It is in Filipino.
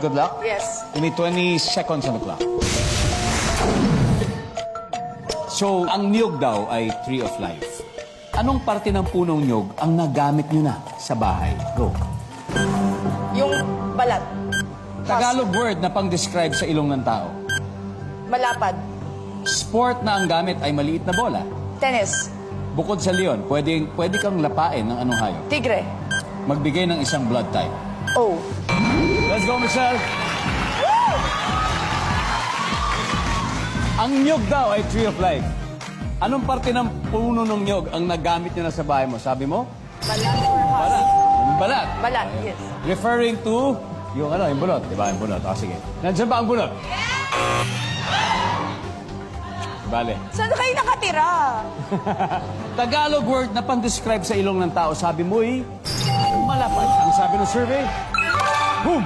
Good luck. Yes. Give me 20 seconds on the clock. So, ang niyog daw ay tree of life. Anong parte ng punong niyog ang nagamit niyo na sa bahay? Go. Yung balat. Tagalog word na pang-describe sa ilong ng tao. Malapad. Sport na ang gamit ay maliit na bola. Tennis. Bukod sa leon, pwede kang lapain ng anong hayop. Tigre. Magbigay ng isang blood type. O. Let's go, Michelle. Ang niyog daw ay tree of life. Anong parte ng puno ng niyog ang nagamit niyo na sa bahay mo? Sabi mo? Balat or husk? Balat. Balat. Balat, yes. Referring to yung yung bunot. Di ba? Yung bunot. Sige. Nandiyan ba ang bunot? Bale. Saan kayo nakatira? Tagalog word na pang-describe sa ilong ng tao. Sabi mo malapad. Ang sabi ng survey, boom!